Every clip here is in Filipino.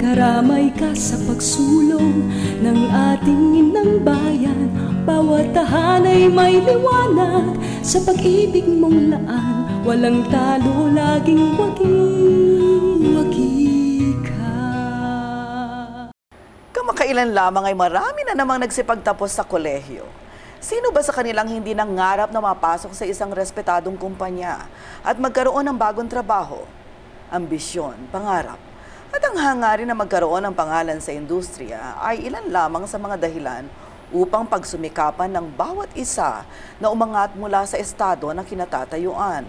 Naramay ka sa pagsulong ng ating inang bayan. Bawat tahanay may liwanag sa pag-ibig mong laan. Walang talo, laging wagi ka. Kamakailan lamang ay marami na namang nagsipagtapos sa kolehiyo. Sino ba sa kanilang hindi nangarap na mapasok sa isang respetadong kumpanya at magkaroon ng bagong trabaho? Ambisyon, pangarap, at ang hangarin na magkaroon ng pangalan sa industriya ay ilan lamang sa mga dahilan upang pagsumikapan ng bawat isa na umangat mula sa estado na kinatatayuan.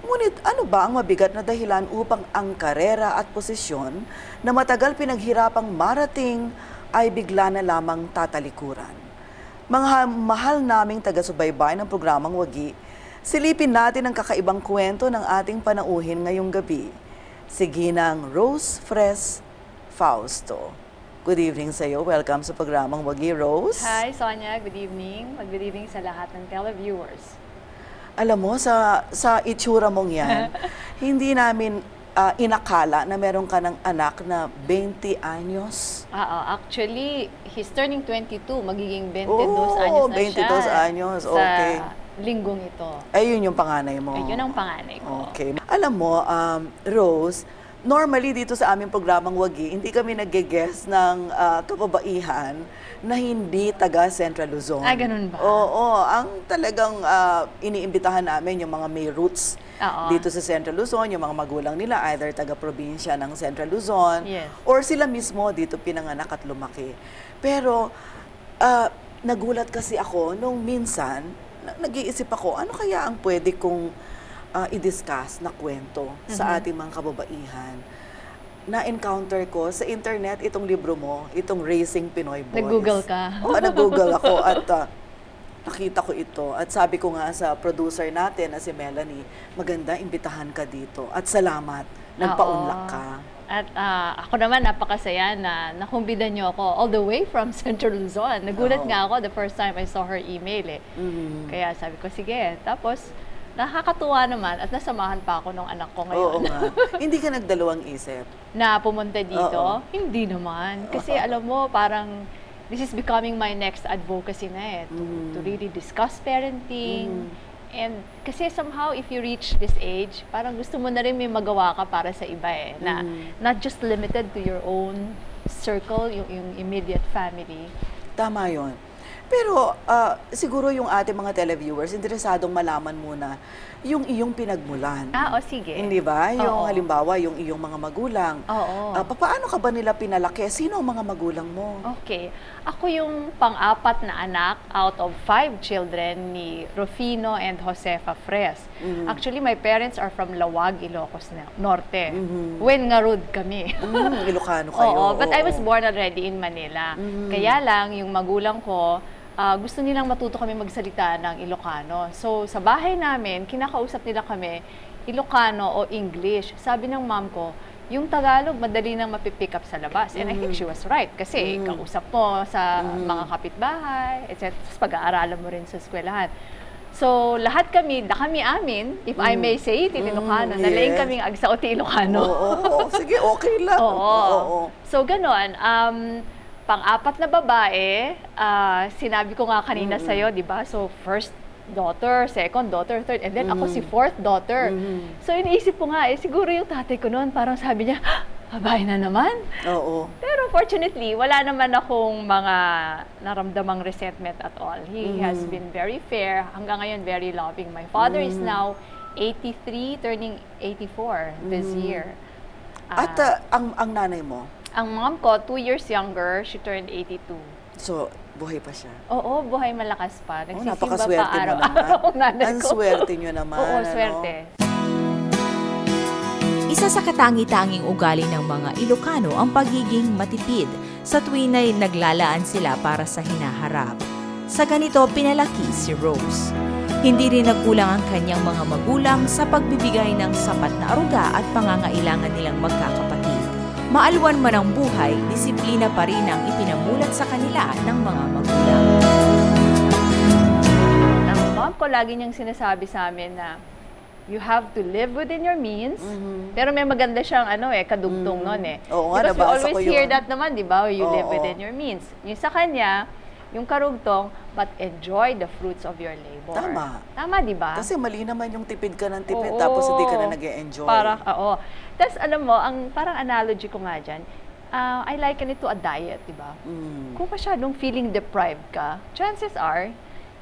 Ngunit ano ba ang mabigat na dahilan upang ang karera at posisyon na matagal pinaghirapang marating ay bigla na lamang tatalikuran? Mga mahal naming taga-subaybay ng programang Wagi, silipin natin ang kakaibang kwento ng ating panauhin ngayong gabi. Si Ginang Rose Fres Fausto. Good evening sa iyo. Welcome sa programang Wagi, Rose. Hi, Sonia. Good evening. Good evening sa lahat ng televiewers. Alam mo, sa itsura mong yan, hindi namin inakala na meron ka ng anak na 20 anyos. Actually, he's turning 22. Magiging 22 anyos na 22 siya. anyos. Okay. Sa linggong ito. Ayun yung panganay mo. Ayun ang panganay ko. Okay. Alam mo, Rose, normally dito sa aming programang Wagi, hindi kami nag-guess ng kababaihan na hindi taga Central Luzon. Ganun ba? Oo. Ang talagang iniimbitahan namin yung mga may roots dito sa Central Luzon, yung mga magulang nila, either taga-probinsya ng Central Luzon, yes, or sila mismo dito pinanganak at lumaki. Pero nagulat kasi ako nung minsan, nag-iisip ako, ano kaya ang pwede kong i-discuss na kwento sa ating mga kababaihan. Na-encounter ko sa internet itong libro mo, itong Raising Pinoy Boys. Nag-google ka? Oo, nag-google ako at nakita ko ito. At sabi ko nga sa producer natin na si Melanie, maganda, imbitahan ka dito. At salamat, nagpaunlak ka. At ako naman, napakasaya na nakumbidan niyo ako all the way from Central Luzon. Nagulat nga ako the first time I saw her email eh. Kaya sabi ko, sige. Tapos, nakakatuwa naman at nasamahan pa ako ng anak ko ngayon. Oo nga. Hindi ka nagdalawang isip? Na pumunta dito? Hindi naman. Kasi alam mo, parang this is becoming my next advocacy na eh. To really discuss parenting. And kasi somehow, if you reach this age, parang gusto mo na rin may magawa ka para sa iba eh. Na not just limited to your own circle, yung immediate family. Tama yun. Pero siguro yung ating mga televiewers, interesadong malaman muna yung iyong pinagmulan. Sige. Hindi ba? Yung halimbawa, yung iyong mga magulang. Paano ka ba nila pinalaki? Sino ang mga magulang mo? Okay. Ako yung pang-apat na anak out of 5 children ni Rufino and Josefa Fres. Actually, my parents are from Lawag, Ilocos Norte. When ngarud kami. Ilocano kayo. But I was born already in Manila. Kaya lang, yung magulang ko, gusto nilang matuto kami magsalita ng Ilocano. So, sa bahay namin, kinakausap nila kami, Ilocano o English. Sabi ng mom ko, yung Tagalog, madali nang mapipick up sa labas. And I think she was right. Kasi kausap mo sa mga kapitbahay, etc. Tapos pag-aaralan mo rin sa eskwelahan. So, lahat kami, amin, if I may say it in Ilocano, nalaing kaming agsaot ti Ilocano. Sige, okay lang. So, ganon. Pang-apat na babae, sinabi ko nga kanina sa'yo, di ba? So, first daughter, second daughter, third, and then ako si fourth daughter. So, iniisip ko nga, siguro yung tatay ko noon, parang sabi niya, babae na naman? Pero fortunately, wala naman akong mga naramdamang resentment at all. He has been very fair, hanggang ngayon very loving. My father is now 83, turning 84 this year. At ang nanay mo? Ang mom ko, 2 years younger, she turned 82. So, buhay pa siya? Oo, buhay malakas pa. Nagsisimba napakaswerte pa araw-araw ang nanay ko. Ang swerte nyo naman. Oo, swerte. Isa sa katangi-tanging ugali ng mga Ilocano ang pagiging matipid sa tuwing ay naglalaan sila para sa hinaharap. Sa ganito, pinalaki si Rose. Hindi rin nagkulang ang kanyang mga magulang sa pagbibigay ng sapat na aruga at pangangailangan nilang magkakapatid. Maalwan man ang buhay, disiplina pa rin ang ipinamulat sa kanila ng mga magulang. Ang mom ko lagi niyang sinasabi sa amin na you have to live within your means. Pero may maganda siyang kadugtong nun eh. Oo nga, Because we nabasa always ko hear yun. that naman, di ba? You live Oo. within your means. Yung sa kanya, yung karugtong, but enjoy the fruits of your labor. Tama. Tama, di ba? Kasi mali naman yung tipid ka ng tipid, Oo. tapos hindi ka na nag-e-enjoy. Parang, oo. Tapos alam mo, ang parang analogy ko nga dyan, I liken it to a diet, di ba? Kung masyadong feeling deprived ka, chances are,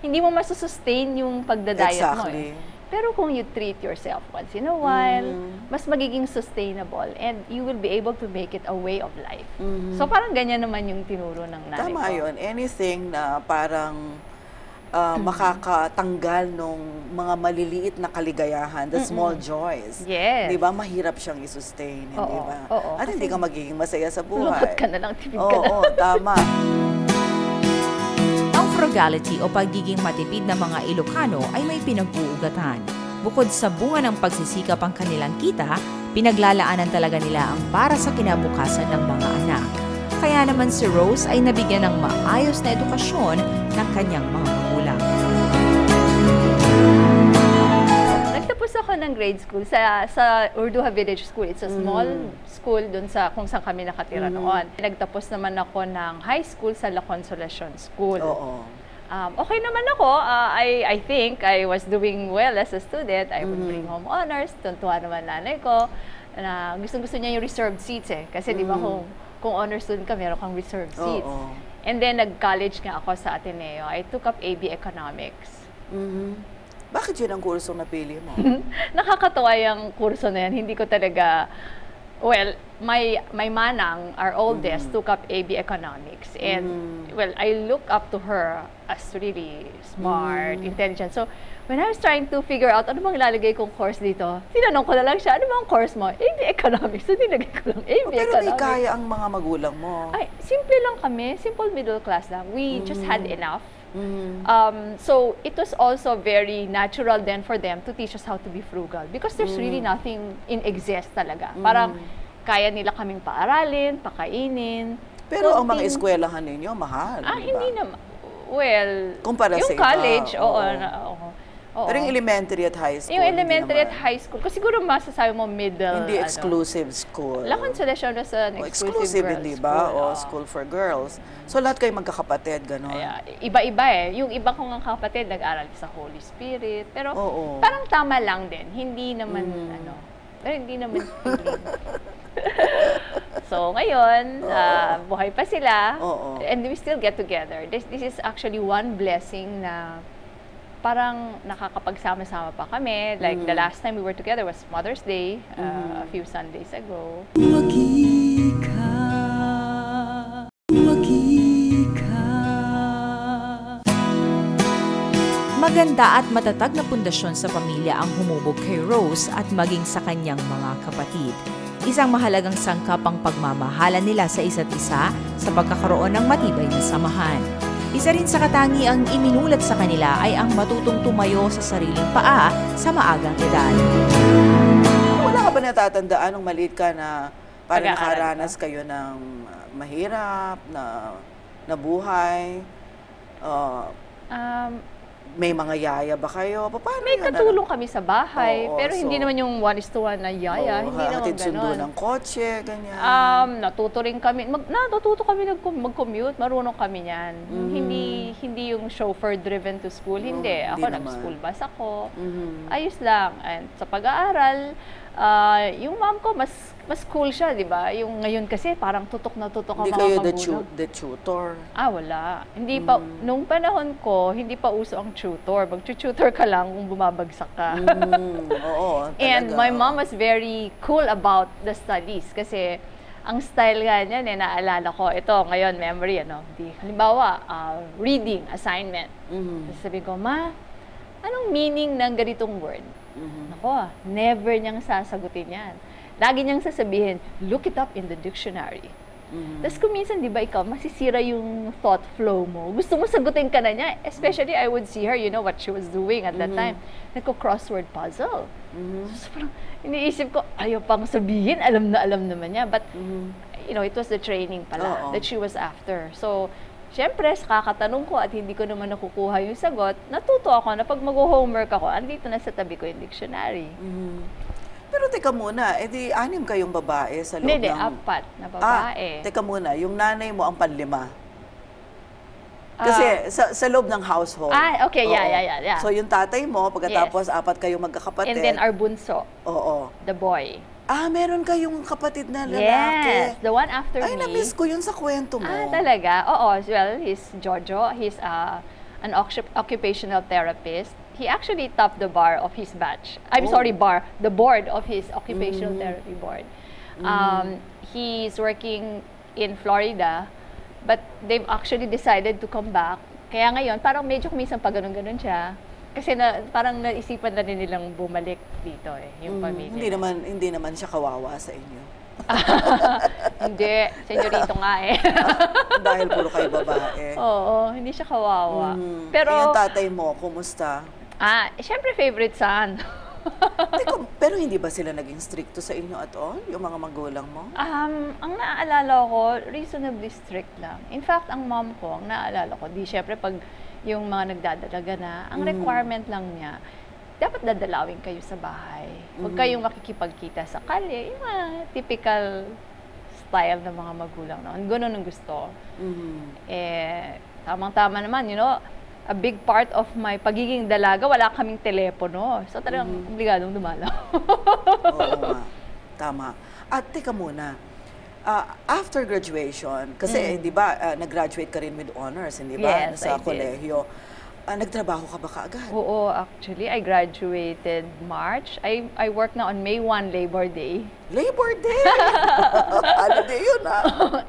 hindi mo masusustain yung pagda-diet mo Exactly. eh. Pero kung you treat yourself once in a while, mas magiging sustainable and you will be able to make it a way of life. So parang ganyan naman yung tinuro ng nanay ko. Tama yun. Anything na parang makakatanggal ng mga maliliit na kaligayahan, the small joys. Yes. Di ba? Mahirap siyang i-sustain, hindi Oo, ba? oo. At hindi ka magiging masaya sa buhay. Lungkot ka na lang, tipid ka na. Oo, tama. Ang frugality o pagiging matipid na mga Ilocano ay may pinag-uugatan. Bukod sa bunga ng pagsisikap ang kanilang kita, pinaglalaanan talaga nila ang para sa kinabukasan ng mga anak. Kaya naman si Rose ay nabigyan ng maayos na edukasyon ng kanyang mga magulang. Nagtapos ako ng grade school sa Urduha Village School. It's a small school dun sa kung saan kami nakatira noon. Nagtapos naman ako ng high school sa La Consolacion School. Oo. Okay naman ako. I think I was doing well as a student. I would bring home honors. Tuntua naman nanay ko. Na gustong-gusto niya yung reserved seats eh. Kasi di ba kung honor student ka, meron kang reserved seats. Oo. And then nag-college nga ako sa Ateneo. I took up AB Economics. Bakit yun ang kurso napili mo? Nakakatawa yung kurso na yan. Hindi ko talaga, well, my manang, our oldest, took up AB Economics. And, well, I look up to her as really smart, intelligent. So, when I was trying to figure out ano bang ilalagay kong course dito, tinanong ko na lang siya, ano bang course mo? AB Economics. So, nilagay ko lang AB Pero Economics. di kaya ang mga magulang mo. Ay, simple lang kami. Simple middle class lang. We just had enough. So it was also very natural then for them to teach us how to be frugal because there's really nothing in excess talaga. Parang kaya nila kaming paaralin, pakainin. Pero ang mga eskwelahan ninyo, mahal. di ba? Hindi naman. Well, Kumpara yung sa iba, college, oo. oo. Oo. Pero yung elementary at high school, Yung hindi elementary at naman. high school, kasi siguro masasabi mo middle. Hindi exclusive school. La Consolacion was an exclusive girls' hindi ba? school. O school for girls. So lahat kayo magkakapatid, gano'n? Kaya, iba-iba eh. Yung iba kong kapatid nag-aral sa Holy Spirit. Pero Oo. parang tama lang din. Hindi naman, pero hindi naman feeling. So, ngayon, buhay pa sila. Oo. And we still get together. This is actually one blessing na parang nakakapagsama-sama pa kami. Like, the last time we were together was Mother's Day, a few Sundays ago. Magika, magika. Maganda at matatag na pundasyon sa pamilya ang humubog kay Rose at maging sa kanyang mga kapatid. Isang mahalagang sangkap ang pagmamahalan nila sa isa't isa sa pagkakaroon ng matibay na samahan. Isa rin sa katangiang iminulat sa kanila ay ang matutong tumayo sa sariling paa sa maagang edad. Wala ka ba natatandaan nung maliit ka na parang Pag-aaral nakaranas kayo ng mahirap na buhay? May mga yaya ba kayo? Paano May yun? katulong kami sa bahay, Oo, pero hindi so- naman yung 1:1 na yaya. Hindi naman hatid sundo ganon. ng kotse, ganyan. Natuto rin kami, natuto kami mag-commute, marunong kami niyan. Hindi yung chauffeur driven to school, hindi. hindi Ako naman. nag-school bus ako. Ayos lang. And sa pag-aaral, yung mom ko mas cool siya, di ba? Yung ngayon kasi parang tutok na tutok ang Hindi mga kayo magulang. the tutor. Wala. Hindi pa, nung panahon ko, hindi pa uso ang tutor. Mag-tutor ka lang kung bumabagsak ka. Oo, And talaga. my mom was very cool about the studies kasi ang style nga niya, naalala ko, ito ngayon, memory, halimbawa, reading, assignment. Sabi ko, Ma, anong meaning ng ganitong word? Nako, never niyang sasagutin yan. Lagi niyang sasabihin, look it up in the dictionary. Tapos kung minsan, di ba ikaw, masisira yung thought flow mo. Gusto mo sagutin ka na niya. Especially, I would see her, you know what she was doing at that time. Nagko-crossword puzzle. So parang, iniisip ko, ayaw pang sabihin, alam naman niya. But, you know, it was the training pala that she was after. So, syempre, sa kakatanong ko at hindi ko naman nakukuha yung sagot, natuto ako na pag mag-homework ako, andito na sa tabi ko yung dictionary. Pero teka muna, edi 6 kayong babae sa loob Hindi, ng... 4 na babae. Teka muna, yung nanay mo ang panlima. Kasi sa loob ng household. Okay, yeah. So yung tatay mo, pagkatapos 4 kayong magkakapatid. And then our bunso, Oo. the boy. Meron kayong kapatid na lalaki. Yes, the one after Ay, me. na-miss ko yun sa kwento mo. Talaga? Oo, well, he's Jojo. He's an occupational therapist. He actually topped the bar of his batch. The board of his occupational therapy board. He's working in Florida, but they've actually decided to come back. Kaya ngayon, parang medyo minsan pag ganun-ganun siya. Kasi parang naisipan na rin nilang bumalik dito yung pamilya. Hindi naman siya kawawa sa inyo. Hindi, senyorito nga Dahil puro kayo babae. Oo, hindi siya kawawa. Pero yung tatay mo, kumusta? syempre favorite son. Pero hindi ba sila naging stricto sa inyo at all, yung mga magulang mo? Ang naaalala ko, reasonably strict lang. In fact, ang mom ko, ang naaalala ko, syempre pag yung mga nagdadalaga na, ang requirement lang niya, dapat dadalawin kayo sa bahay. Huwag kayong makikipagkita sa kalye, yung mga typical style ng mga magulang noon. Ganun ang gusto. Tamang-tama naman, a big part of my pagiging dalaga, wala kaming telepono. So talagang obligadong dumalaw. Oo nga. Tama. At teka muna, after graduation, kasi di ba, nag-graduate ka rin with honors, hindi ba? Yes, sa I did. kolehiyo. Nagtrabaho ka ba kaagad? Oo, actually, I graduated March. I work na on May 1, Labor Day. Labor Day? Holiday yun,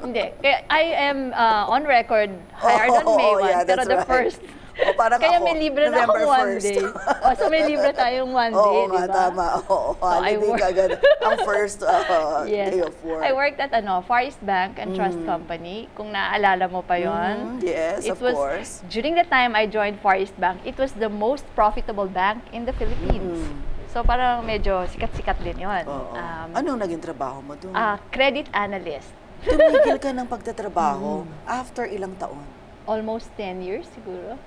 Hindi. I am on record hired on May 1, yeah, pero that's the right. first. Parang Kaya ako, may libre na November akong 1st. day. So may libre tayong 1 day, Oo di nga, ba? tama. Oo, holiday ka agad. Ang first Yes. day of work. I worked at Far East Bank and Trust Company. Kung naaalala mo pa yon. Yes, of course. During the time I joined Far East Bank, it was the most profitable bank in the Philippines. So parang medyo sikat-sikat din yun. Anong naging trabaho mo doon? Credit analyst. Tumigil ka ng pagtatrabaho after ilang taon? Almost 10 years siguro.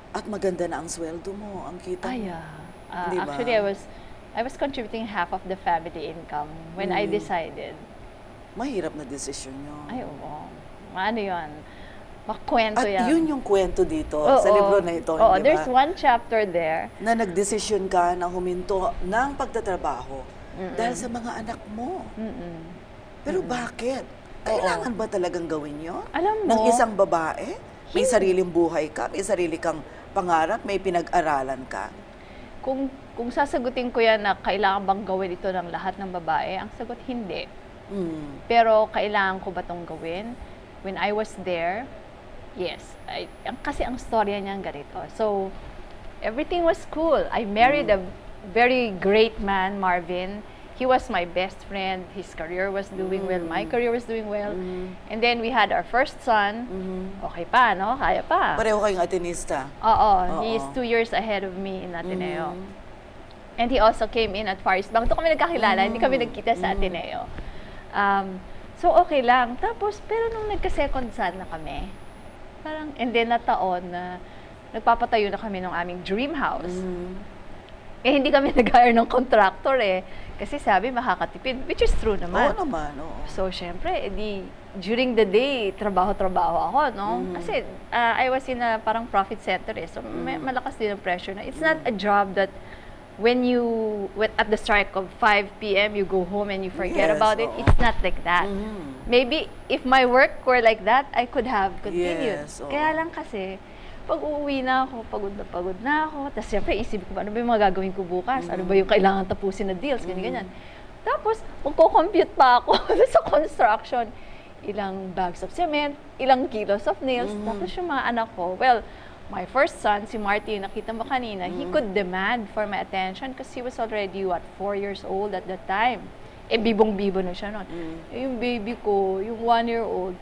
At maganda na ang sweldo mo, ang kita mo. Diba? Actually, I was contributing half of the family income when I decided. Mahirap na desisyon yun. Ay, oo. Ano yun? Makwento At yan. yun yung kwento dito sa libro na ito, Oo, di ba? there's one chapter there. Na nagdesisyon ka na huminto ng pagtatrabaho dahil sa mga anak mo. Pero bakit? Kailangan ba talagang gawin yun? Alam mo, ng isang babae? May sariling buhay ka, may sarili kang pangarap, may pinag-aralan ka. Kung sasagutin ko yan na kailangan bang gawin ito ng lahat ng babae, ang sagot hindi. Pero kailangan ko ba itong gawin? When I was there, yes. Kasi ang storya niyan ganito. So, everything was cool. I married a very great man, Marvin. He was my best friend. His career was doing well. My career was doing well. And then we had our first son. Okay pa, no? Kaya pa. Pareho kayong Atenista. Oo. He is 2 years ahead of me in Ateneo. And he also came in at Far East Bank. Doon kami nagkakilala. Hindi kami nagkita sa Ateneo. So, okay lang. Tapos, pero nung nagka-second son na kami, parang, and then na taon na nagpapatayo na kami ng aming dream house. Hindi kami nag-hire ng contractor Kasi sabi, makakatipid, which is true naman. Oo naman, oo. So, syempre, during the day, trabaho-trabaho ako, no? Kasi, I was in a parang profit center So, malakas din ang pressure na. It's not a job that at the strike of 5 p.m., you go home and you forget about it. It's not like that. Maybe, if my work were like that, I could have continued. Kaya lang kasi, pag uuwi na ako, pagod na ako. Tapos siyempre, isip ko, ano ba yung mga gagawin ko bukas? Ano ba yung kailangan tapusin na deals? Ganyan. Tapos, magko-compute pa ako sa construction. Ilang bags of cement, ilang kilos of nails. Tapos yung mga anak ko, well, my first son, si Marty, nakita mo kanina, he could demand for my attention because he was already, 4 years old at that time. Bibong-bibo na siya noon. Yung baby ko, yung 1-year-old,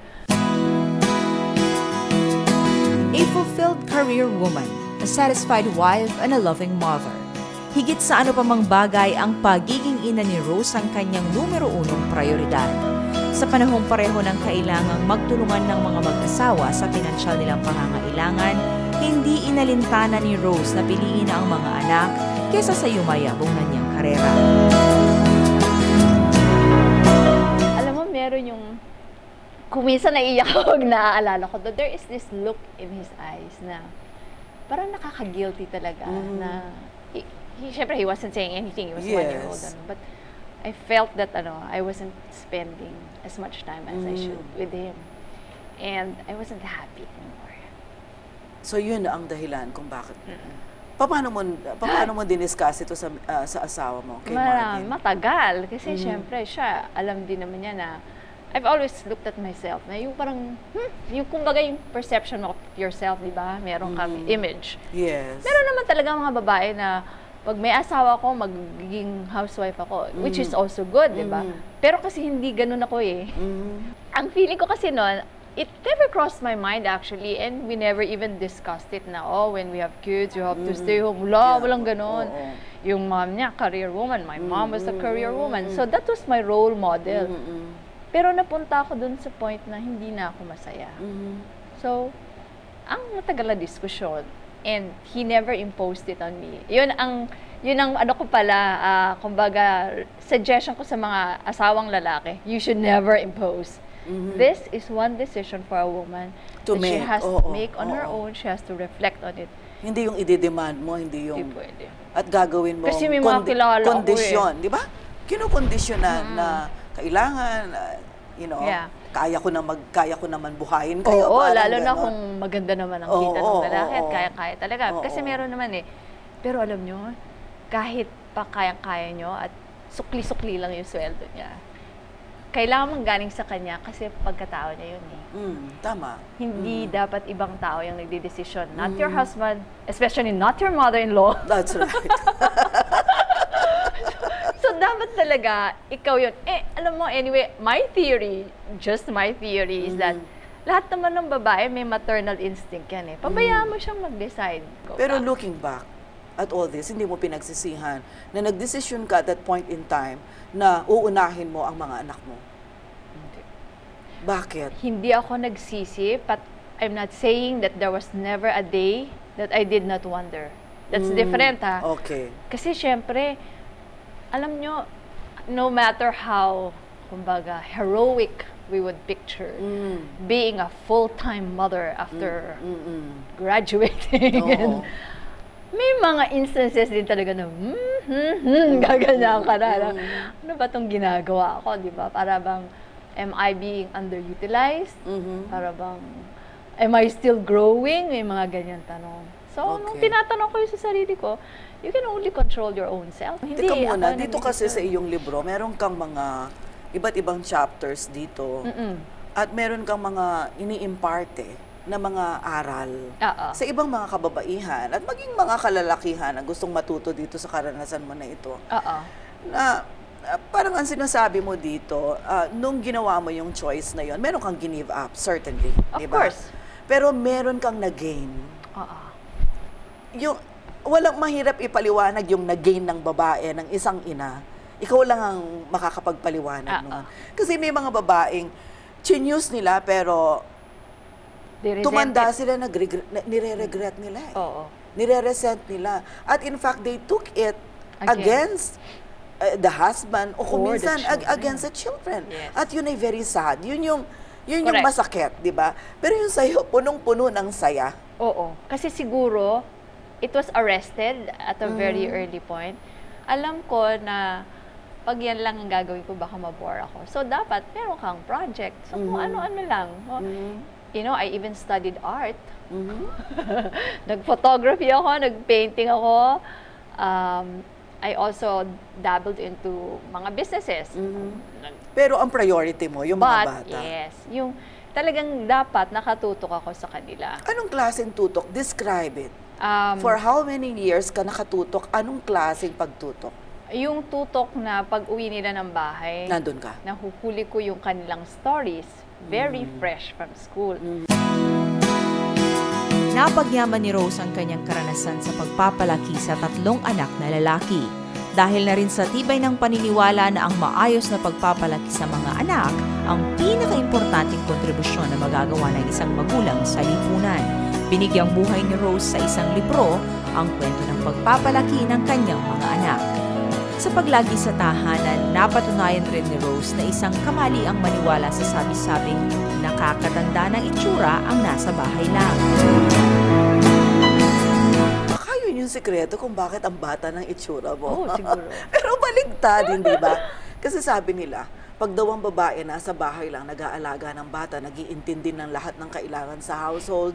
A fulfilled career woman, a satisfied wife, and a loving mother. Higit sa ano pa mang bagay, ang pagiging ina ni Rose ang kanyang numero 1 prioridad. Sa panahong pareho ng kailangang magtulungan ng mga mag-asawa sa pinansyal nilang pangangailangan, hindi inalintana ni Rose na piliin ang mga anak kesa sa yumayabong na niyang karera. Alam mo, meron yung, kung minsan naiiyak ako pag naaalala ko, there is this look in his eyes na parang nakaka-guilty talaga na, syempre he wasn't saying anything, he was 1-year-old. But I felt that I wasn't spending as much time as I should with him. And I wasn't happy anymore. So yun ang dahilan kung bakit. Paano mo diniscuss ito sa asawa mo, kay Marvin? Matagal. Kasi syempre siya, alam din naman niya na I've always looked at myself na yung parang, yung kumbaga yung perception of yourself, di ba? Meron kang image. Yes. Meron naman talaga mga babae na pag may asawa ko, magiging housewife ako, which is also good, di ba? Pero kasi hindi ganun ako eh. Ang feeling ko kasi noon, it never crossed my mind actually, and we never even discussed it na, when we have kids, you have to stay home. Walang ganun. Yung mom niya, career woman. My mom was a career woman. So that was my role model. Pero napunta ako dun sa point na hindi na ako masaya. So, ang matagal na diskusyon, and he never imposed it on me. Yun ang ano ko pala, kumbaga, suggestion ko sa mga asawang lalaki, you should never impose. This is one decision for a woman that she has to make on her own. She has to reflect on it. Hindi yung i-demand mo, hindi yung... Hindi pwede. At gagawin mo kasi may mga kilala kondisyon, di ba? Kinukondisyonan na kailangan, kaya ko naman buhayin kayo. Oo, lalo na kung maganda naman ang kita ng lalaki at kaya-kaya talaga. Kasi meron naman eh. Pero alam nyo, kahit pa kaya-kaya nyo at sukli-sukli lang yung sweldo niya, kailangan mong galing sa kanya kasi pagkatao niya yun eh. Tama. Hindi dapat ibang tao yung nagdidesisyon. Not your husband, especially not your mother-in-law. That's right. So, dapat talaga, ikaw yun. Alam mo, anyway, my theory is that lahat naman ng babae may maternal instinct yan eh. Pabayaan mo siyang mag-decide. Pero looking back at all this, hindi mo pinagsisihan na nagdesisyon ka at that point in time na uunahin mo ang mga anak mo? Hindi. Bakit? Hindi ako nagsisi, but I'm not saying that there was never a day that I did not wonder. That's different, ha? Okay. Kasi syempre, alam nyo, no matter how, kumbaga, heroic we would picture being a full-time mother after graduating. And may mga instances din talaga na, gaganyan ka na. Ano ba itong ginagawa ko, di ba? Para bang, am I being underutilized? Para bang, am I still growing? May mga ganyan tanong. So, nung tinatanong ko yun sa sarili ko, you can only control your own self. Teka muna, dito kasi sa iyong libro, meron kang mga iba't ibang chapters dito. At meron kang mga ini-imparte na mga aral sa ibang mga kababaihan at maging mga kalalakihan na gustong matuto dito sa karanasan mo na ito. Na parang ang sinasabi mo dito, nung ginawa mo yung choice na yon, meron kang give up, certainly. Of course. Pero meron kang na-gain. Yung walang mahirap ipaliwanag yung nag-gain ng babae, ng isang ina. Ikaw lang ang makakapagpaliwanag naman. Kasi may mga babaeng chinews nila pero tumanda sila, nire-regret nila. Nire-resent nila. At in fact, they took it against the husband o kuminsan against the children. At yun ay very sad. Yun yung masakit, di ba? Pero yung sa'yo, punong-puno ng saya. Oo. Kasi siguro, it was arrested at a very early point. Alam ko na pag yan lang ang gagawin ko, baka mabore ako. So, dapat meron kang project. So, kung ano-ano lang. You know, I even studied art. Nag-photography ako, nag-painting ako. I also dabbled into mga businesses. Pero ang priority mo, yung mga bata. Yes. Yung talagang dapat nakatutok ako sa kanila. Anong klaseng tutok? Describe it. For how many years ka nakatutok? Anong klaseng pagtutok? Yung tutok na pag-uwi nila ng bahay, nandun ka? Nahuhuli ko yung kanilang stories, very fresh from school. Napagyaman ni Rose ang kanyang karanasan sa pagpapalaki sa 3 anak na lalaki. Dahil na rin sa tibay ng paniniwala na ang maayos na pagpapalaki sa mga anak ang pinaka-importanting kontribusyon na magagawa ng isang magulang sa lipunan. Binigyang buhay ni Rose sa isang libro ang kwento ng pagpapalaki ng kanyang mga anak. Sa paglagi sa tahanan, napatunayan rin ni Rose na isang kamali ang maniwala sa sabi-sabing nakakatanda ng itsura ang nasa bahay lang. Baka yun yung sikreto kung bakit ang bata ng itsura mo. Oo, siguro. Pero baligtad, hindi ba? Kasi sabi nila, pag daw ang babae nasa bahay lang, nag-aalaga ng bata, nag-iintindi ng lahat ng kailangan sa household,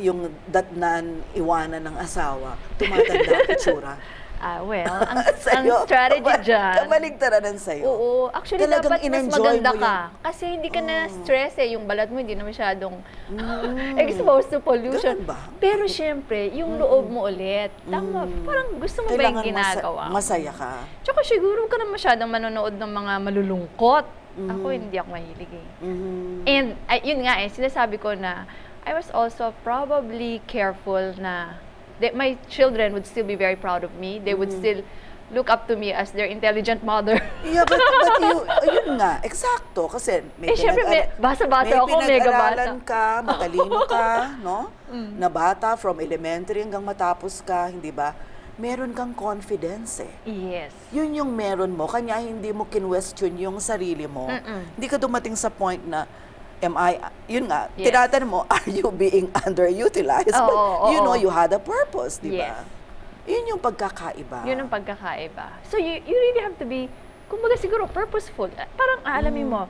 yung datnan, iwanan ng asawa, tumatanda ang itsura. Well, ang Sa'yo, strategy dyan. Kamaligtaranan sa'yo. Oo. Actually, Talagang dapat mas in-enjoy maganda mo ka. Kasi hindi ka na stress eh. Yung balat mo hindi na masyadong exposed to pollution. Ganun ba? Pero syempre, yung loob mo ulit. Tama, parang gusto mo ba yung ginagawa? Masaya ka. Tsaka siguro ka na masyadong manonood ng mga malulungkot. Ako, hindi ako mahilig eh. And yun nga eh, sinasabi ko na I was also probably careful na that my children would still be very proud of me. They would still look up to me as their intelligent mother. Yeah, but yun nga, eksakto. Kasi syempre, basa-basa ako, mega basa. pinag-aralan ka, matalino ka, no? Na bata, from elementary hanggang matapos ka, hindi ba? Meron kang confidence eh. Yes. Yun yung meron mo, kanya hindi mo kinwestiyon yung sarili mo. Hindi ka dumating sa point na, yun nga, Yes. tinatanong mo, are you being underutilized? But you know you had a purpose, di ba? Yes. Yun yung pagkakaiba. Yun ang pagkakaiba. So you really have to be, kumbaga siguro, purposeful. Parang aalamin mo.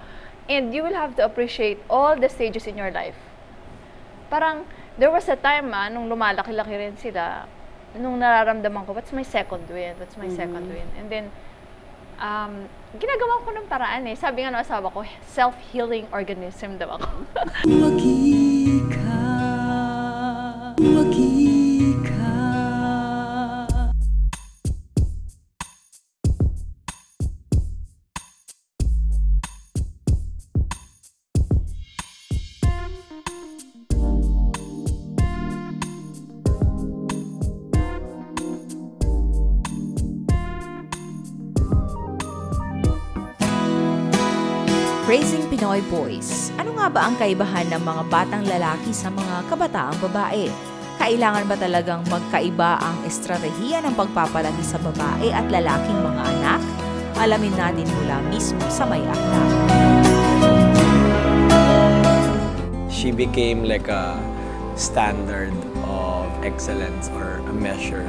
And you will have to appreciate all the stages in your life. Parang, there was a time nung lumalaki-laki rin sila, nung nararamdaman ko, what's my second win? What's my second win? And then, ginagawa ko ng paraan eh. Sabi nga ng asawa ko, self-healing organism daw ako. Wagi ka, wagi ka. Raising Pinoy Boys. Ano nga ba ang kaibahan ng mga batang lalaki sa mga kabataang babae? Kailangan ba talagang magkaiba ang estratehiya ng pagpapalaki sa babae at lalaking mga anak? Alamin natin mula mismo sa may aklat. She became like a standard of excellence or a measure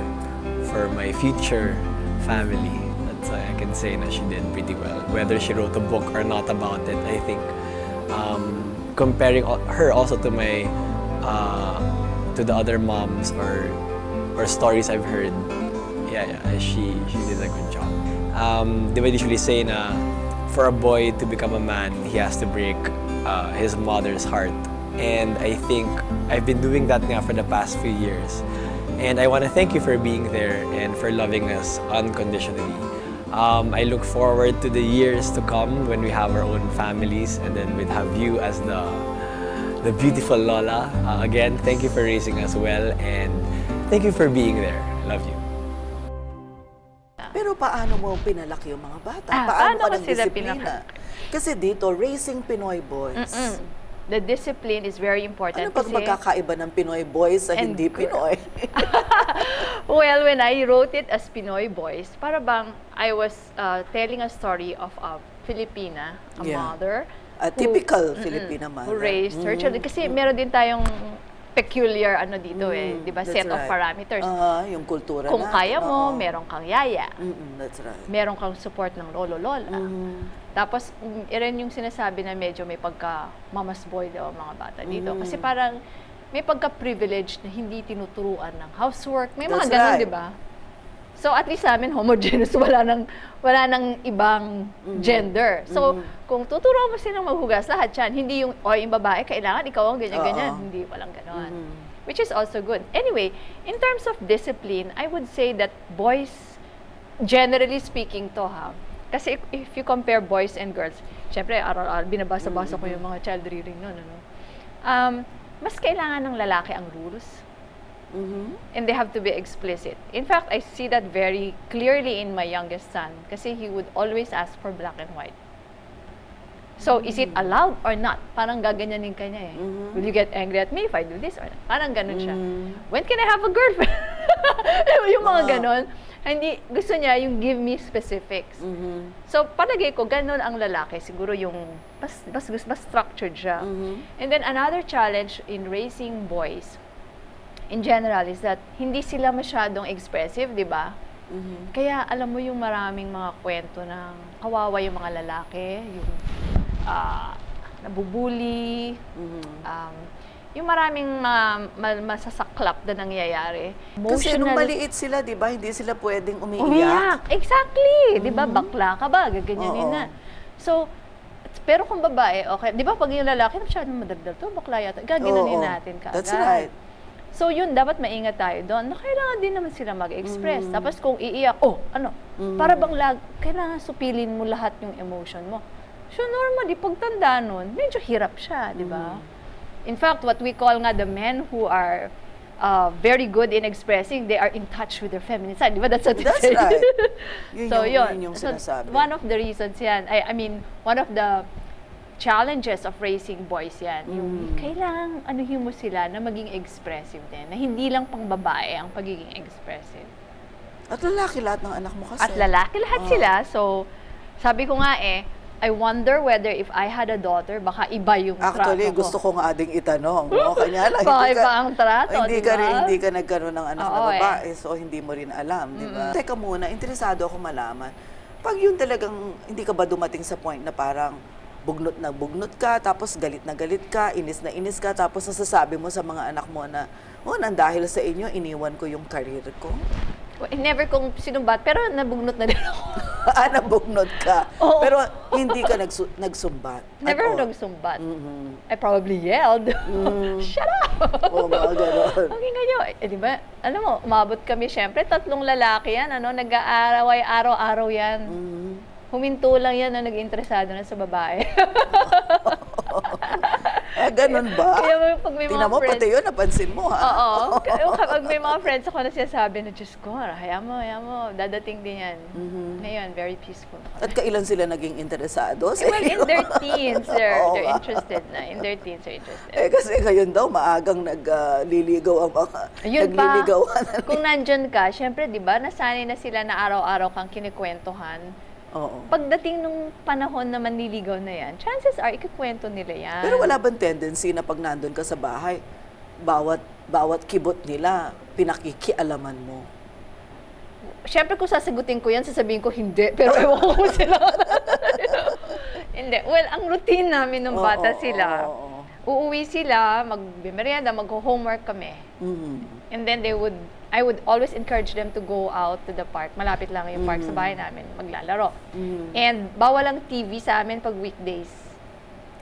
for my future family. I can say that she did pretty well. Whether she wrote a book or not about it, I think comparing her also to my to the other moms or stories I've heard, she did a good job. They would usually say na for a boy to become a man, he has to break his mother's heart, and I think I've been doing that now for the past few years. And I want to thank you for being there and for loving us unconditionally. I look forward to the years to come when we have our own families, and then we'd have you as the beautiful Lola. Again, thank you for raising us well, and thank you for being there. I love you. Pero paano mo pinalaki yung mga bata? Paano ka ko sila nagdisiplina? Kasi dito, Raising Pinoy Boys. The discipline is very important. Ano pag magkakaiba ng Pinoy boys sa hindi Pinoy? Well, when I wrote it as Pinoy Boys, para bang I was telling a story of a Filipina, a mother. A typical Filipina mother. Who raised her children. Kasi meron din tayong peculiar dito di ba? Set of parameters. Yung kultura Kung natin. kaya mo, meron kang yaya. That's right. Meron kang support ng lolo-lola. Tapos, ilan yung sinasabi na medyo may pagka-mama's boy daw ang mga bata dito. Kasi parang may pagka-privilege na hindi tinuturuan ng housework. May mga ganun, di ba? So, at least sa amin, homogeneous. Wala nang ibang gender. So, kung tuturuan mo silang maghugas, lahat yan. Hindi yung babae, kailangan ikaw ang ganyan-ganyan. Hindi, walang ganon. Which is also good. Anyway, in terms of discipline, I would say that boys, generally speaking kasi if you compare boys and girls, syempre, araw-araw, binabasa-basa ko yung mga child rearing nun, mas kailangan ng lalaki ang rules. And they have to be explicit. In fact, I see that very clearly in my youngest son kasi he would always ask for black and white. So, is it allowed or not? Parang gaganyanin ka niya eh. Will you get angry at me if I do this or not? Parang ganun siya. When can I have a girlfriend? Yung mga ganon. Hindi, gusto niya yung give me specifics. So, palagay ko, ganun ang lalaki. Siguro yung mas structured siya. And then, another challenge in raising boys, in general, is that hindi sila masyadong expressive, di ba? Kaya, alam mo yung maraming mga kwento ng kawawa yung mga lalaki, yung nabubuli, yung maraming masasaklap na nangyayari. Kasi nung maliit sila, di ba, hindi sila pwedeng umiiyak. Umiyak, exactly. Di ba, bakla ka ba, gaganyanin na. So, pero kung babae, okay, di ba, pag yung lalaki, masyadong madagdag to, bakla yata, gagananin natin ka. That's right. So, yun, dapat maingat tayo doon na kailangan din naman sila mag-express. Tapos kung iiyak, para bang kailangan supilin mo lahat yung emotion mo. So, normally, pagtanda nun, medyo hirap siya, di ba? In fact, what we call nga the men who are very good in expressing, they are in touch with their feminine side. Di ba? That's what they say. Right. Yun yung sinasabi. One of the reasons yan, I mean, one of the challenges of raising boys yan, yung kailangan anuhin mo sila na maging expressive din, na hindi lang pang babae ang pagiging expressive. At lalaki lahat ng anak mo kasi. At lalaki lahat sila. So, sabi ko nga I wonder whether if I had a daughter, baka iba yung trato ko. Actually, gusto ko nga ding itanong. Kanya lang, baka iba ang trato, hindi ka nagkaroon ng anak na babae, so hindi mo rin alam, di ba? Teka muna, interesado ako malaman. Pag yun talagang, hindi ka ba dumating sa point na parang bugnot na bugnot ka, tapos galit na galit ka, inis na inis ka, tapos nasasabi mo sa mga anak mo na, nang dahil sa inyo, iniwan ko yung career ko? Never kong sinumbat, pero nabugnot na din ako. Nabugnot ka. Pero hindi ka nagsumbat. Never nagsumbat. I probably yelled. Shut up! Mga ganon. Okay ngayon. Di ba? Alam mo, umabot kami, syempre, 3 lalaki yan, nag-aaraway, araw-araw yan. Huminto lang yan na nag-interesado na sa babae. Ganun ba? Kaya pag may Tingnan mga mo, friends, pati yun, napansin mo, ha? Oo. Kapag may mga friends ako na sinasabi na, Diyos ko, hayaan mo, dadating din yan. Ngayon, very peaceful. At kailan sila naging interesado? Well, in their teens, they're interested na. In their teens, they're interested. Kasi ngayon daw, maagang nagliligaw ang mga nagliligawan. Kung nandyan ka, syempre, di ba, nasanay na sila na araw-araw kang kinikwentuhan. Oo. Pagdating nung panahon na manliligaw na yan, chances are, ikikwento nila yan. Pero wala bang tendency na pag nandun ka sa bahay, bawat kibot nila, pinakikialaman mo? Siyempre, kung sasagutin ko yan, sasabihin ko hindi. Pero ewan ko kung sila. Hindi. Well, ang routine namin nung bata sila, uuwi sila, mag-merienda, mag-homework kami. And then I would always encourage them to go out to the park. Malapit lang yung park sa bahay namin, maglalaro. And bawal ang TV sa amin pag weekdays.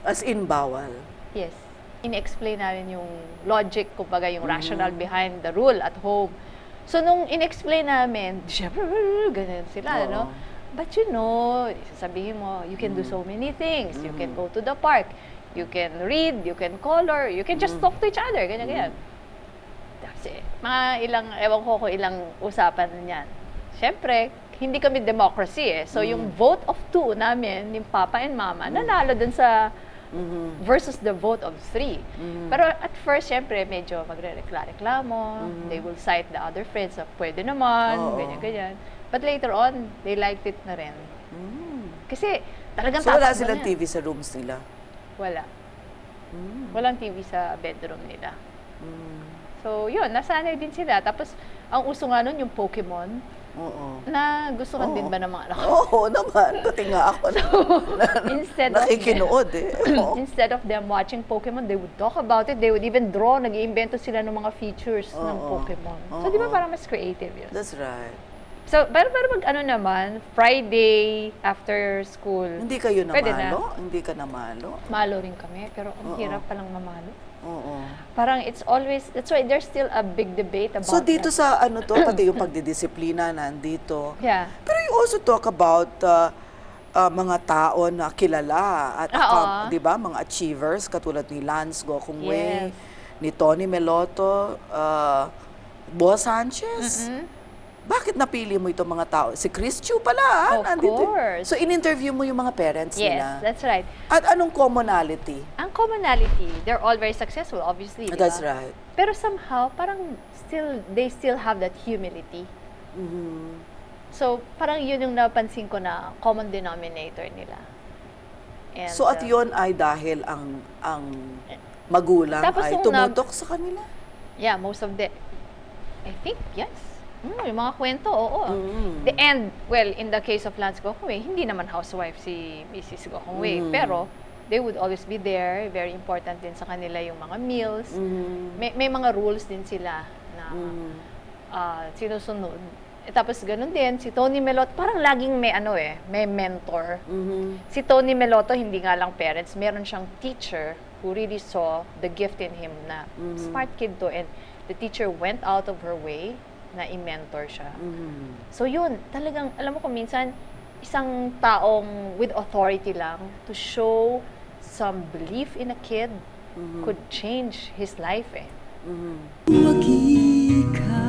As in bawal? Yes. In-explain namin yung logic, kumbaga yung rational behind the rule at home. So, nung in-explain namin, syempre, ganun sila, no? But you know, sasabihin mo, you can do so many things. You can go to the park. You can read, you can color, you can just talk to each other, ganyan. Kasi, ewan ko kung ilang usapan na yan. Siyempre, hindi kami democracy So, yung vote of 2 namin, yung papa and mama, nanalo dun sa versus the vote of 3. Pero at first, siyempre, medyo magre-reklamo. They will cite the other friends na pwede naman, ganyan-ganyan. But later on, they liked it na rin. Kasi, talagang so, wala silang TV sa rooms nila? Wala. Walang TV sa bedroom nila. So, yun, nasanay din sila. Tapos, ang uso nga nun, yung Pokemon. Na gusto din ba ng mga anak ko? Oo naman. Pati nga ako. Nakikinood Instead of them watching Pokemon, they would talk about it. They would even draw. Nag-iimbento sila ng mga features ng Pokemon. So, di ba parang mas creative yun? That's right. So, pero naman, Friday after school. Hindi kayo namalo? Hindi ka namalo? Malo rin kami, pero ang hirap palang mamalo. Parang it's always, that's why there's still a big debate about So dito sa pati yung pagdidisiplina nandito. Yeah. Pero you also talk about mga tao na kilala at di ba, mga achievers katulad ni Lance Gokongwei, ni Tony Meloto, Boss Sanchez. Bakit napili mo itong mga tao? Si Chris Chu pala, Of course. So, in-interview mo yung mga parents Yes, nila? that's right. At anong commonality? Ang commonality, they're all very successful, obviously. di That's ba? right. Pero somehow, parang they still have that humility. So, parang yun yung napansin ko na common denominator nila. And, So, at yun ay dahil ang magulang Tapos ay nung tumutok sa kanila? yeah, most of the, I think, yes. Yung mga kwento, oo. The end, well, in the case of Lance Gokongwei, hindi naman housewife si Mrs. Gokongwei. Pero, they would always be there. Very important din sa kanila yung mga meals. May mga rules din sila na sinusunod. Tapos ganun din, si Tony Meloto, parang laging may mentor. Si Tony Meloto, hindi nga lang parents, meron siyang teacher who really saw the gift in him na smart kid to, and the teacher went out of her way na i-mentor siya. So yun, talagang, alam mo kung minsan, isang taong with authority lang to show some belief in a kid could change his life eh. Wagi ka.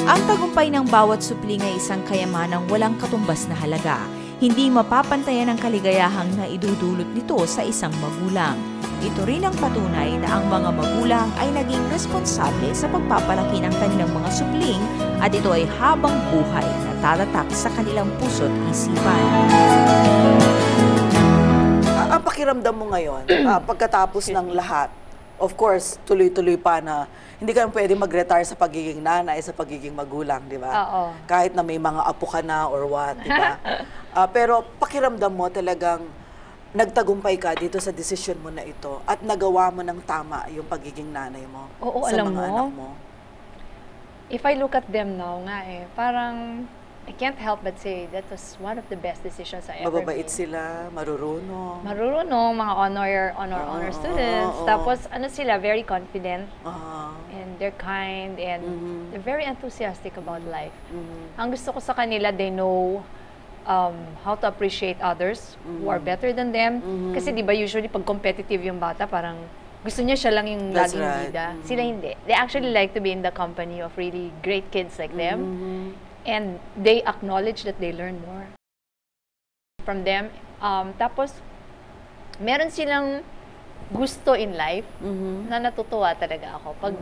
Ang tagumpay ng bawat supling ay isang kayamanang walang katumbas na halaga. Hindi mapapantayan ang kaligayahang na idudulot nito sa isang magulang. Ito rin ang patunay na ang mga magulang ay naging responsable sa pagpapalaki ng kanilang mga supling at ito ay habang buhay na tatatak sa kanilang puso't isipan. Ang pakiramdam mo ngayon, pagkatapos ng lahat, of course, tuloy-tuloy pa na hindi ka pwede mag-retire sa pagiging nanay, sa pagiging magulang, di ba? Oo. Kahit na may mga apo ka na or what, di ba? Pero pakiramdam mo talagang nagtagumpay ka dito sa desisyon mo na ito at nagawa mo ng tama yung pagiging nanay mo sa alam mga mo, anak mo. If I look at them now nga parang I can't help but say that was one of the best decisions I ever Mababait made. sila, marurunong. Marunong, mga honor students. Tapos sila, very confident. And they're kind and they're very enthusiastic about life. Ang gusto ko sa kanila, they know how to appreciate others who are better than them. Kasi di ba usually pag competitive yung bata, parang gusto niya siya lang yung That's laging right. bida. Sila hindi. They actually like to be in the company of really great kids like them. And they acknowledge that they learn more from them. Tapos, meron silang gusto in life na natutuwa talaga ako. Pag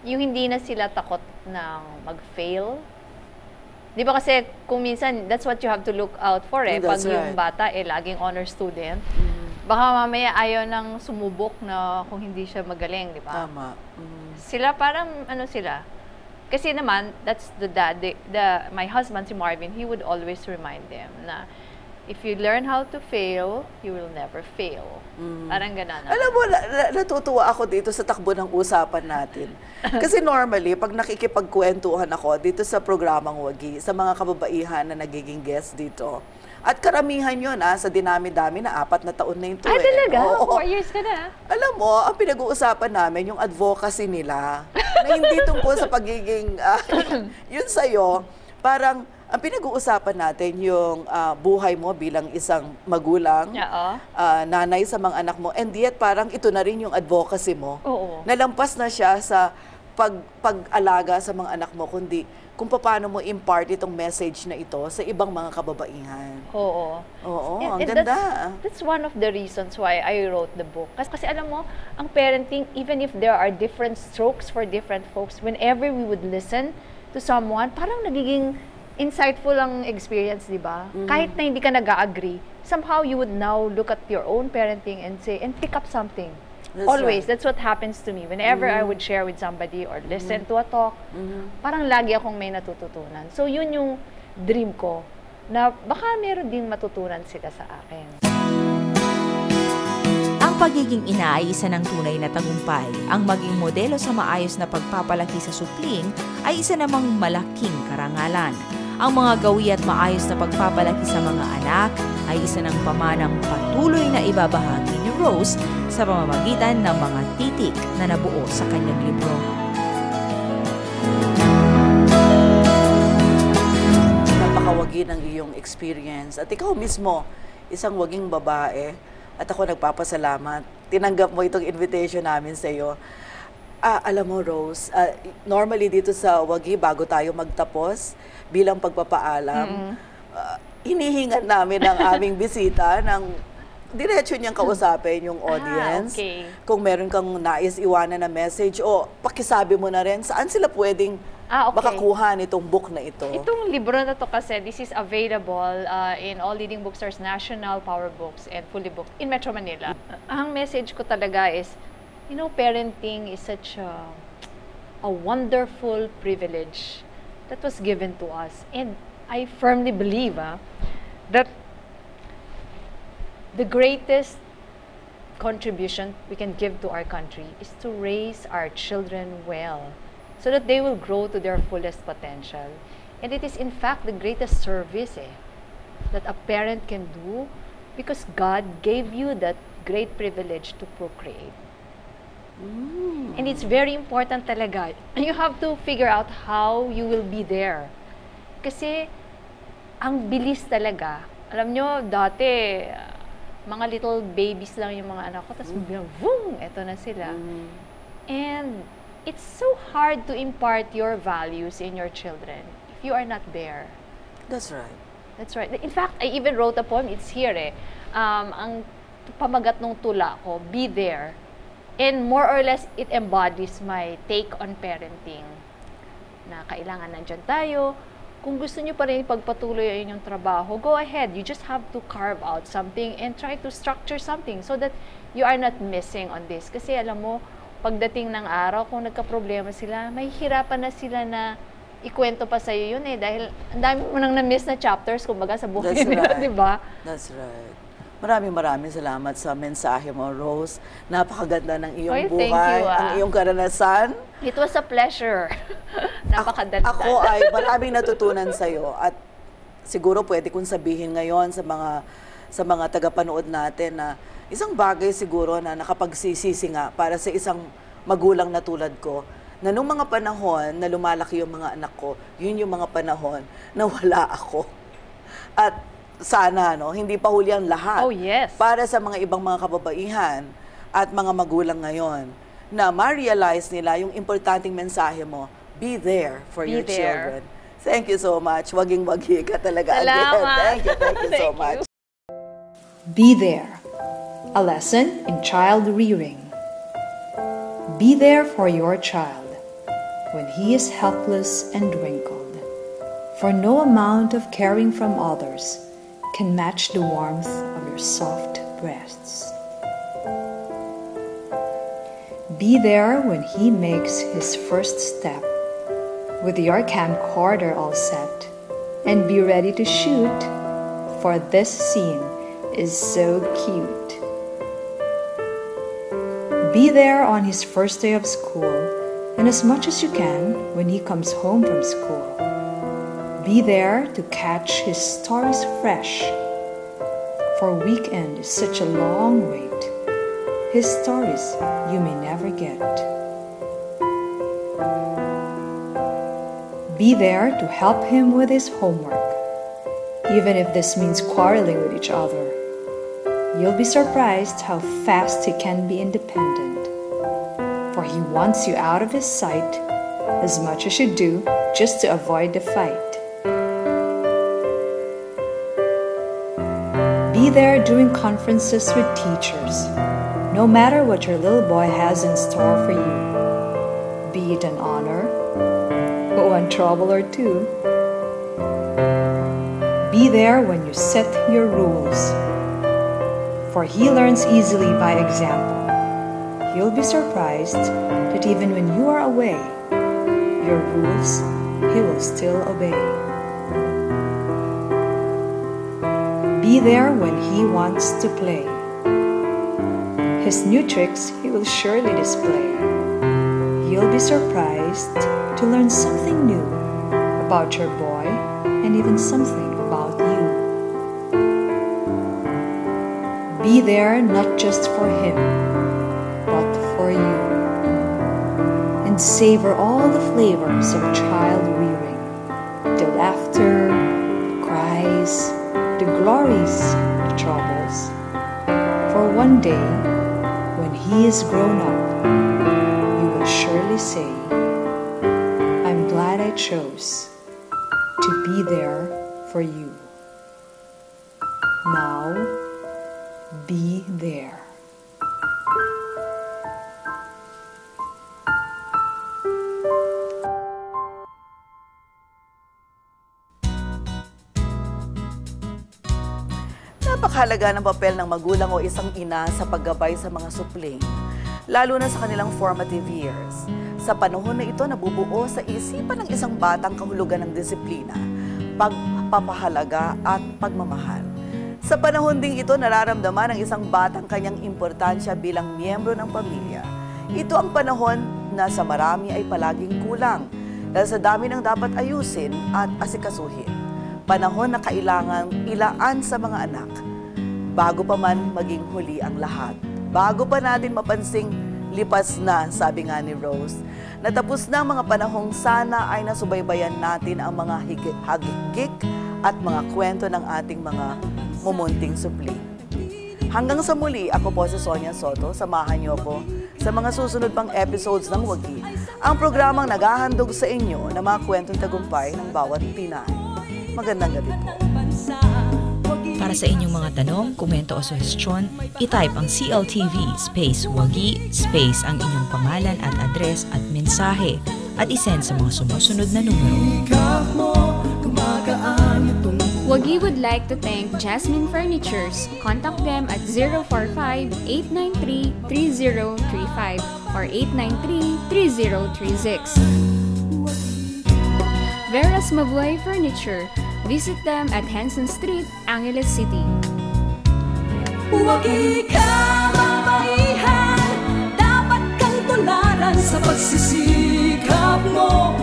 yung hindi na sila takot ng mag-fail. Di ba kasi kung minsan, that's what you have to look out for eh. Pag That's yung right. bata laging honor student, baka mamaya ayaw nang sumubok na kung hindi siya magaling, di ba? Tama. Sila parang sila. Kasi naman, that's the dad, my husband, si Marvin, he would always remind them na if you learn how to fail, you will never fail. Parang ganun. Alam mo, natutuwa ako dito sa takbo ng usapan natin. Kasi normally, pag nakikipagkwentuhan ako dito sa programang Wagi, sa mga kababaihan na nagiging guest dito, at karamihan yun sa dinami-dami na 4 na taon na yun to Talaga? Oo. 4 years ka na? Alam mo, ang pinag-uusapan namin, yung advocacy nila, na hindi tungkol sa pagiging, yun sa'yo, parang, ang pinag-uusapan natin yung buhay mo bilang isang magulang, nanay sa mga anak mo, and yet parang ito na rin yung advocacy mo. Oo. Nalampas na siya sa pag-alaga sa mga anak mo, kundi kung paano mo impart itong message na ito sa ibang mga kababaihan. Oo. Oo, And ang ganda. That's one of the reasons why I wrote the book. Kasi alam mo, ang parenting, even if there are different strokes for different folks, whenever we would listen to someone, parang nagiging insightful ang experience, di ba? Kahit na hindi ka nag-agree, somehow you would now look at your own parenting and say, and pick up something. That's Always. right. That's what happens to me. Whenever I would share with somebody or listen to a talk, parang lagi akong may natututunan. So yun yung dream ko, na baka meron din matutunan sila sa akin. Ang pagiging ina ay isa ng tunay na tagumpay. Ang maging modelo sa maayos na pagpapalaki sa supling ay isa namang malaking karangalan. Ang mga gawi at maayos na pagpapalaki sa mga anak ay isa ng pamanang patuloy na ibabahagi ni Rose sa pamamagitan ng mga titik na nabuo sa kanyang libro. Napakawagi ng iyong experience. At ikaw mismo, isang waging babae, At ako nagpapasalamat. Tinanggap mo itong invitation namin sa iyo. Alam mo, Rose, normally dito sa Wagi, bago tayo magtapos, bilang pagpapaalam, hinihingan namin ang aming bisita ng diretso niyang kausapin yung audience. Okay. Kung meron kang nais iwanan na message o pakisabi mo na rin, saan sila pwedeng Okay. makakuha nitong book na ito? Itong libro na to kasi, this is available in all leading bookstores, National, Power Books, and Fully Booked in Metro Manila. Ang message ko talaga is, parenting is such a wonderful privilege that was given to us. And I firmly believe that the greatest contribution we can give to our country is to raise our children well, so that they will grow to their fullest potential. And it is in fact the greatest service that a parent can do, because God gave you that great privilege to procreate. And it's very important talaga. You have to figure out how you will be there. Kasi ang bilis talaga. Alam nyo, dati, mga little babies lang yung mga anak ko, tapos biglang, boom, eto na sila. And it's so hard to impart your values in your children if you are not there. That's right. That's right. In fact, I even wrote a poem. It's here ang pamagat ng tula ko, Be There. And more or less, it embodies my take on parenting. Na kailangan nandyan tayo. Kung gusto nyo pa rin ipagpatuloy ang inyong trabaho, go ahead. You just have to carve out something and try to structure something so that you are not missing on this. Kasi alam mo, pagdating ng araw, kung nagka-problema sila, may hirapan na sila na ikwento pa sa'yo yun dahil ang dami mo nang na-miss na chapters, kumbaga, sa buhay nila, di ba? That's right. Maraming salamat sa mensahe mo, Rose. Napakaganda ng iyong buhay, thank you, ang iyong karanasan. It was a pleasure. Napakadaldal. Ako ay maraming natutunan sa iyo at siguro pwede kong sabihin ngayon sa mga tagapanood natin na isang bagay siguro na nakapagsisisi nga para sa isang magulang na tulad ko, na nung mga panahon na lumalaki yung mga anak ko, yun yung mga panahon na wala ako. At sana, hindi pa huli ang lahat. Oh, yes. Para sa mga ibang mga kababaihan at mga magulang ngayon, na ma-realize nila yung importanteng mensahe mo, be there for your children. Thank you so much. Waging-wagi ka talaga. Salamat. Again. Thank you so much. Be there. A lesson in child rearing. Be there for your child when he is helpless and wrinkled, for no amount of caring from others can match the warmth of your soft breasts. Be there when he makes his first step, with your camcorder all set, and be ready to shoot, for this scene is so cute. Be there on his first day of school, and as much as you can when he comes home from school. Be there to catch his stories fresh, for weekend is such a long wait. His stories you may never get. Be there to help him with his homework, even if this means quarreling with each other. You'll be surprised how fast he can be independent, for he wants you out of his sight as much as you do just to avoid the fight. Be there during conferences with teachers, no matter what your little boy has in store for you, be it an honor or one trouble or two. Be there when you set your rules, for he learns easily by example. You'll be surprised that even when you are away, your rules he will still obey. Be there when he wants to play. His new tricks he will surely display. You'll be surprised to learn something new about your boy and even something about you. Be there not just for him, but for you. And savor all the flavors of child rearing, the laughter, the cries, the glories, the troubles. For For one day, when he is grown up, you will surely say, I'm glad I chose to be there for you. Now, be there. Napakahalaga ng papel ng magulang o isang ina sa paggabay sa mga supling, lalo na sa kanilang formative years. Sa panahon na ito, nabubuo sa isipan ng isang batang kahulugan ng disiplina, pagpapahalaga at pagmamahal. Sa panahon ding ito, nararamdaman ng isang batang kanyang importansya bilang miyembro ng pamilya. Ito ang panahon na sa marami ay palaging kulang dahil sa dami ng dapat ayusin at asikasuhin. Panahon na kailangang ilaan sa mga anak bago pa man maging huli ang lahat. Bago pa natin mapansing lipas na, sabi nga ni Rose, natapos na ang mga panahong sana ay nasubaybayan natin ang mga hagikik at mga kwento ng ating mga mumunting supling. Hanggang sa muli, ako po si Sonia Soto. Samahan niyo ako sa mga susunod pang episodes ng Wagi, ang programang naghahandog sa inyo ng mga kwentong tagumpay ng bawat Pinay. Magandang gabi po. Para sa inyong mga tanong, komento o suhestyon, i-type ang CLTV space Wagi space ang inyong pangalan at address at mensahe at isend sa mga sumusunod na numero. Wagi would like to thank Jasmine Furnitures. Contact them at 045-893-3035 or 893-3036. Vera's Mabuhay Furniture. Visit them at Henson Street, Angeles City. Wagi ka mabaihan, dapat kang tularan sa pagsisikap mo.